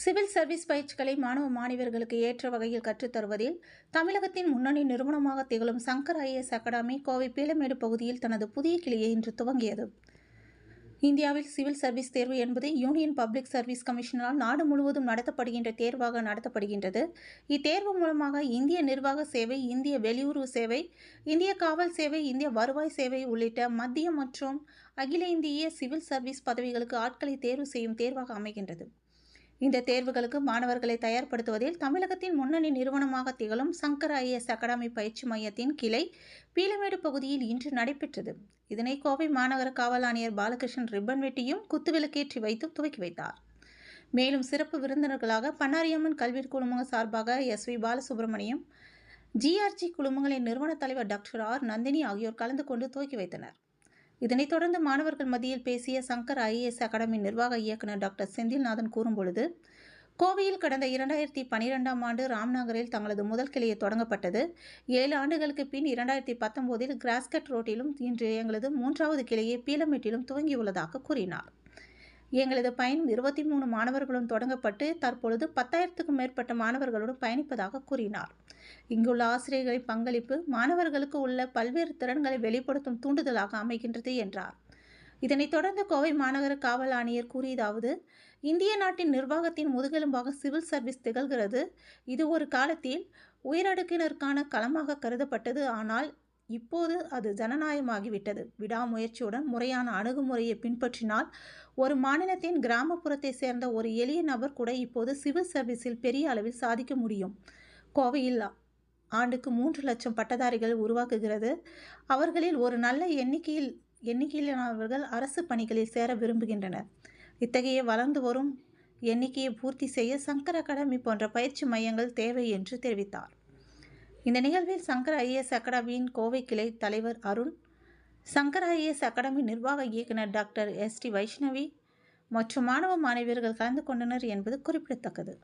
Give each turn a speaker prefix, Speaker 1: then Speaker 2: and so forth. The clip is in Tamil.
Speaker 1: சிவில் சர்வீஸ் பயிற்சிகளை மாணவ மாணவியர்களுக்கு ஏற்ற வகையில் கற்றுத்தருவதில் தமிழகத்தின் முன்னணி நிறுவனமாக திகழும் சங்கர் ஐஏஎஸ் அகாடமி கோவை பீளமேடு பகுதியில் தனது புதிய கிளையை இன்று துவங்கியது. இந்தியாவில் சிவில் சர்வீஸ் தேர்வு என்பது யூனியன் பப்ளிக் சர்வீஸ் கமிஷனால் நாடு முழுவதும் நடத்தப்படுகின்ற தேர்வாக நடத்தப்படுகின்றது. இத்தேர்வு மூலமாக இந்திய நிர்வாக சேவை, இந்திய வெளியுறவு சேவை, இந்திய காவல் சேவை, இந்திய வருவாய் சேவை உள்ளிட்ட மத்திய மற்றும் அகில இந்திய சிவில் சர்வீஸ் பதவிகளுக்கு ஆட்களை தேர்வு செய்யும் தேர்வாக அமைகின்றது. இந்த தேர்வுகளுக்கு மாணவர்களை தயார்படுத்துவதில் தமிழகத்தின் முன்னணி நிறுவனமாக திகழும் சங்கர் ஐஏஎஸ் அகாடமி பயிற்சி மையத்தின் கிளை பீளமேடு பகுதியில் இன்று நடைபெற்றது. இதனை கோவை மாநகர காவல் ஆணையர் பாலகிருஷ்ணன் ரிப்பன் வெட்டியும் குத்துவிளக்கேற்றி வைத்து துவக்கி வைத்தார். மேலும் சிறப்பு விருந்தினர்களாக பண்ணாரியம்மன் கல்வி குழுமங்கள் சார்பாக SV பாலசுப்ரமணியம், GRG குழுமங்களின் நிறுவன தலைவர் டாக்டர் R நந்தினி ஆகியோர் கலந்து கொண்டு துவக்கி வைத்தனர். இதனைத் தொடர்ந்து மாணவர்கள் மத்தியில் பேசிய சங்கர் ஐஏஎஸ் அகாடமி நிர்வாக இயக்குநர் டாக்டர் செந்தில்நாதன் கூறும்பொழுது, கோவையில் கடந்த 2012ஆம் ஆண்டு ராம்நகரில் தங்களது முதல் கிளையை தொடங்கப்பட்டது. 7 ஆண்டுகளுக்கு பின் 2019இல் கிராஸ்கட் ரோட்டிலும் இன்று எங்களது 3வது கிளையை பீளமேட்டிலும் துவங்கியுள்ளதாக கூறினார். எங்களது பயணம் 23 மாணவர்களும் தொடங்கப்பட்டு தற்பொழுது 10,000க்கும் மேற்பட்ட மாணவர்களுடன் பயணிப்பதாக கூறினார். இங்குள்ள ஆசிரியர்களின் பங்களிப்பு மாணவர்களுக்கு உள்ள பல்வேறு திறன்களை வெளிப்படுத்தும் தூண்டுதலாக அமைகின்றது என்றார். இதனைத் தொடர்ந்து கோவை மாநகர காவல் ஆணையர் கூறியதாவது, இந்திய நாட்டின் நிர்வாகத்தின் முதுகெலும்பாக சிவில் சர்வீஸ் திகழ்கிறது. இது ஒரு காலத்தில் உயரடுக்கினருக்கான களமாக கருதப்பட்டது. ஆனால் இப்போது அது ஜனநாயகமாகிவிட்டது. விடாமுயற்சியுடன் முறையான அணுகுமுறையை பின்பற்றினால் ஒரு மாநிலத்தின் கிராமப்புறத்தை சேர்ந்த ஒரு எளிய நபர் கூட இப்போது சிவில் சர்வீஸில் பெரிய அளவில் சாதிக்க முடியும். கோவையில் ஆண்டுக்கு 3 லட்சம் பட்டதாரிகள் உருவாக்குகிறது. அவர்களில் ஒரு நல்ல எண்ணிக்கையிலானவர்கள் அரசு பணிகளில் சேர விரும்புகின்றனர். இத்தகைய வளர்ந்து வரும் எண்ணிக்கையை பூர்த்தி செய்ய சங்கர் அகாடமி போன்ற பயிற்சி மையங்கள் தேவை என்று தெரிவித்தார். இந்த நிகழ்வில் சங்கர் ஐஏஎஸ் அகாடமியின் கோவை கிளை தலைவர் அருண், சங்கர் ஐஏஎஸ் அகாடமி நிர்வாக இயக்குநர் டாக்டர் ST வைஷ்ணவி மற்றும் மாணவ மாணவியர்கள் கலந்து கொண்டனர் என்பது குறிப்பிடத்தக்கது.